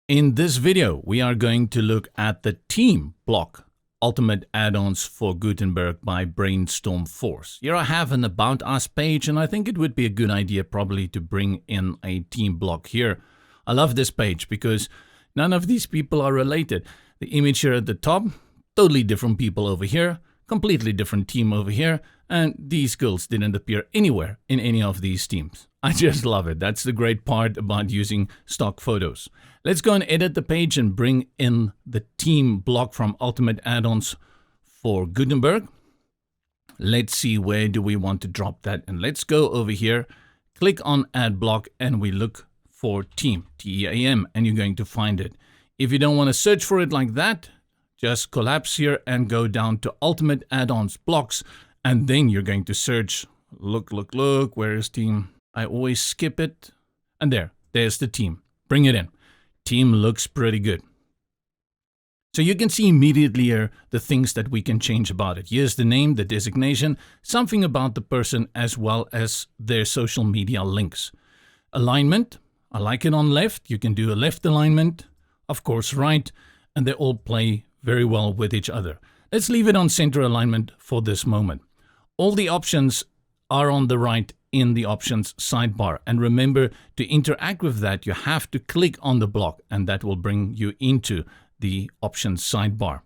In this video, we are going to look at the team block, Ultimate Add-ons for Gutenberg by Brainstorm Force. Here I have an About Us page, and I think it would be a good idea probably to bring in a team block here. I love this page because none of these people are related. The image here at the top, totally different people over here, completely different team over here, and these girls didn't appear anywhere in any of these teams. I just love it. That's the great part about using stock photos. Let's go and edit the page and bring in the team block from Ultimate Add-ons for Gutenberg. Let's see, where do we want to drop that? And let's go over here, click on Add Block, and we look for Team, T-E-A-M, and you're going to find it. If you don't want to search for it like that, just collapse here and go down to Ultimate Add-ons blocks, and then you're going to search. Look, where is Team? I always skip it. And there's the team. Bring it in. Team looks pretty good. So you can see immediately here the things that we can change about it. Here's the name, the designation, something about the person, as well as their social media links. Alignment, I like it on left. You can do a left alignment, of course right, and they all play very well with each other. Let's leave it on center alignment for this moment. All the options are on the right in the options sidebar. And remember, to interact with that, you have to click on the block, and that will bring you into the options sidebar.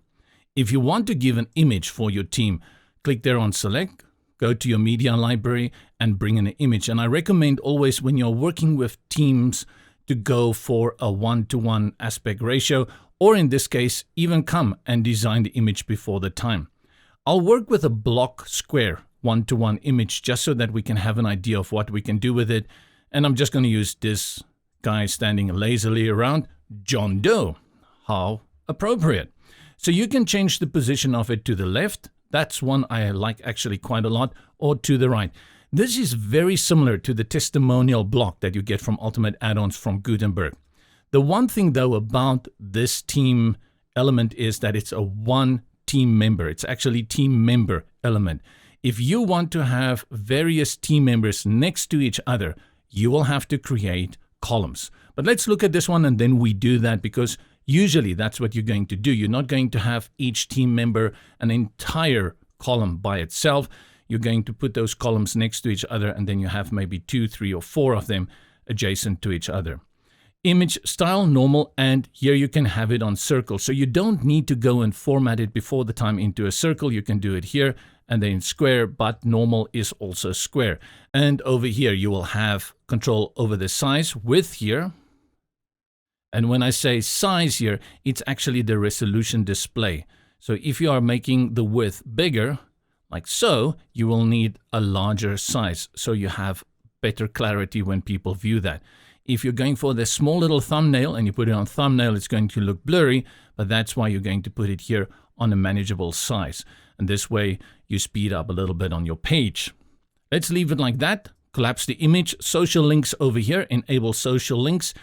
If you want to give an image for your team, click there on select, go to your media library and bring in an image. And I recommend always, when you're working with teams, to go for a 1-to-1 aspect ratio, or in this case, even come and design the image before the time. I'll work with a block square 1-to-1 image just so that we can have an idea of what we can do with it. And I'm just going to use this guy standing lazily around, John Doe. How appropriate. So you can change the position of it to the left. That's one I like actually quite a lot, or to the right. This is very similar to the testimonial block that you get from Ultimate Add-ons from Gutenberg. The one thing though about this team element is that it's a one team member. It's actually team member element. If you want to have various team members next to each other, you will have to create columns. But let's look at this one, and then we do that, because usually that's what you're going to do. You're not going to have each team member an entire column by itself. You're going to put those columns next to each other, and then you have maybe 2, 3, or 4 of them adjacent to each other. Image style, normal, and here you can have it on circle. So you don't need to go and format it before the time into a circle. You can do it here and then square, but normal is also square. And over here you will have control over the size, width here. And when I say size here, it's actually the resolution display. So if you are making the width bigger, like so, you will need a larger size, so you have better clarity when people view that. If you're going for the small little thumbnail and you put it on thumbnail, it's going to look blurry, but that's why you're going to put it here on a manageable size. And this way you speed up a little bit on your page. Let's leave it like that. Collapse the image, social links over here, enable social links.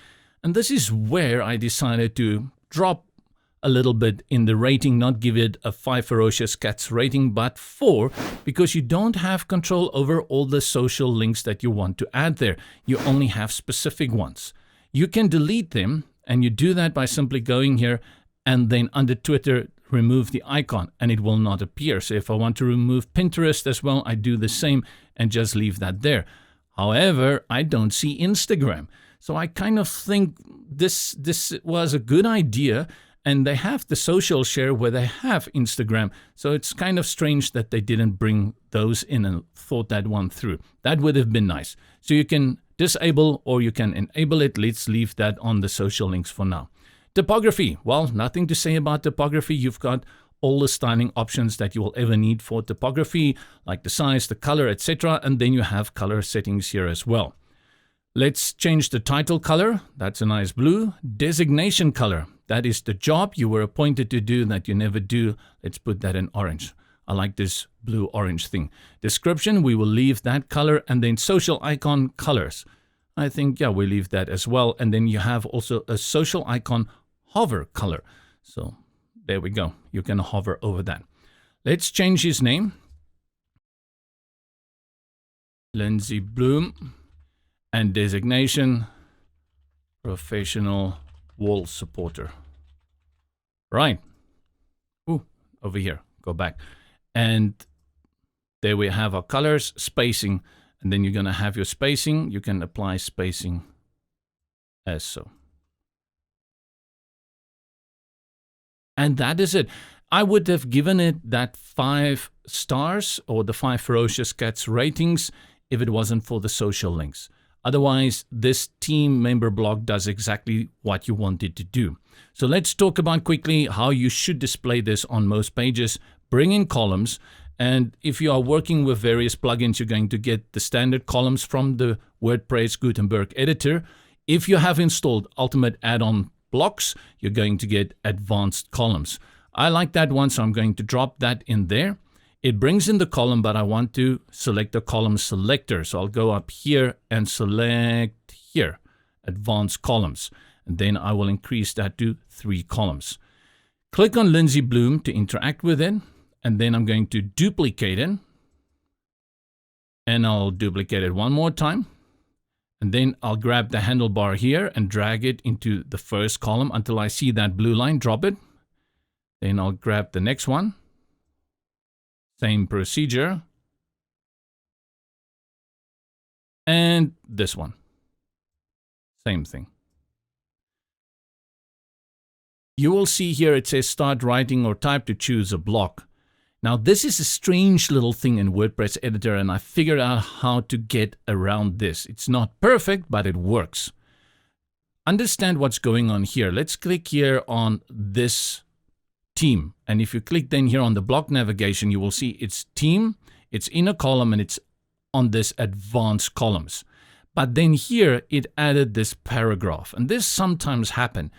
And this is where I decided to drop a little bit in the rating, not give it a 5 ferocious cats rating, but 4, because you don't have control over all the social links that you want to add there. You only have specific ones. You can delete them, and you do that by simply going here and then under Twitter, remove the icon, and it will not appear. So if I want to remove Pinterest as well, I do the same and just leave that there. However, I don't see Instagram. So I kind of think this was a good idea. And they have the social share where they have Instagram. So it's kind of strange that they didn't bring those in and thought that one through. That would have been nice. So you can disable or you can enable it. Let's leave that on the social links for now. Typography. Well, nothing to say about typography. You've got all the styling options that you will ever need for typography, like the size, the color, etc. And then you have color settings here as well. Let's change the title color. That's a nice blue. Designation color. That is the job you were appointed to do that you never do. Let's put that in orange. I like this blue-orange thing. Description, we will leave that color. And then social icon colors. I think, yeah, we leave that as well. And then you have also a social icon hover color. So there we go. You can hover over that. Let's change his name. Lindsay Bloom. And designation, professional wall supporter. Right. Ooh, over here. Go back. And there we have our colors, spacing, and then you're going to have your spacing. You can apply spacing as so. And that is it. I would have given it that 5 stars or the 5 ferocious cats ratings if it wasn't for the social links. Otherwise, this team member block does exactly what you want it to do. So let's talk about quickly how you should display this on most pages. Bring in columns. And if you are working with various plugins, you're going to get the standard columns from the WordPress Gutenberg editor. If you have installed Ultimate Add-on blocks, you're going to get advanced columns. I like that one, so I'm going to drop that in there. It brings in the column, but I want to select the column selector. So I'll go up here and select here, advanced columns. And then I will increase that to 3 columns. Click on Lindsay Bloom to interact with it. And then I'm going to duplicate it. And I'll duplicate it one more time. And then I'll grab the handlebar here and drag it into the first column until I see that blue line, drop it. Then I'll grab the next one. Same procedure. And this one. Same thing. You will see here it says start writing or type to choose a block. Now this is a strange little thing in WordPress editor, and I figured out how to get around this. It's not perfect, but it works. Understand what's going on here. Let's click here on this team. And if you click then here on the block navigation, you will see it's team, it's in a column, and it's on this advanced columns. But then here it added this paragraph, and this sometimes happens.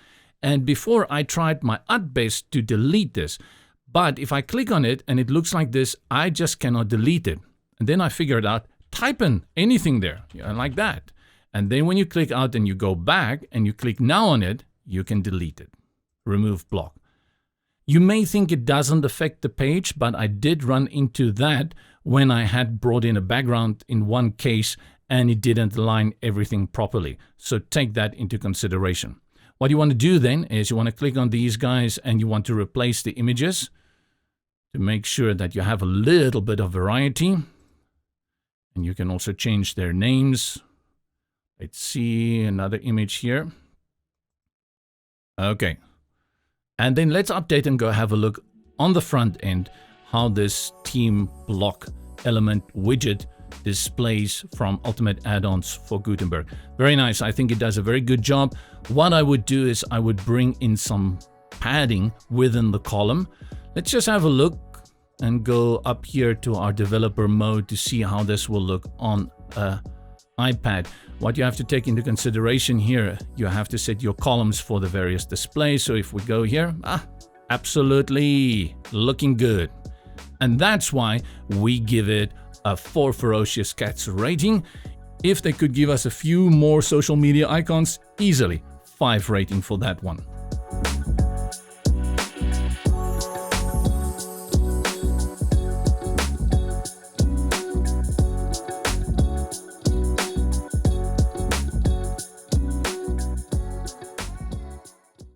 And before I tried my utmost to delete this, but if I click on it and it looks like this, I just cannot delete it. And then I figured out, type in anything there, like that. And then when you click out and you go back and you click now on it, you can delete it. Remove block. You may think it doesn't affect the page, but I did run into that when I had brought in a background in one case and it didn't align everything properly. So take that into consideration. What you want to do then is you want to click on these guys and you want to replace the images to make sure that you have a little bit of variety. And you can also change their names. Let's see another image here. Okay. And then let's update and go have a look on the front end how this team block element widget displays from Ultimate Add-ons for Gutenberg. Very nice. I think it does a very good job. What I would do is I would bring in some padding within the column. Let's just have a look and go up here to our developer mode to see how this will look on an iPad. What you have to take into consideration here, you have to set your columns for the various displays. So if we go here, absolutely looking good. And that's why we give it a 4 ferocious cats rating. If they could give us a few more social media icons, easily 5 rating for that one.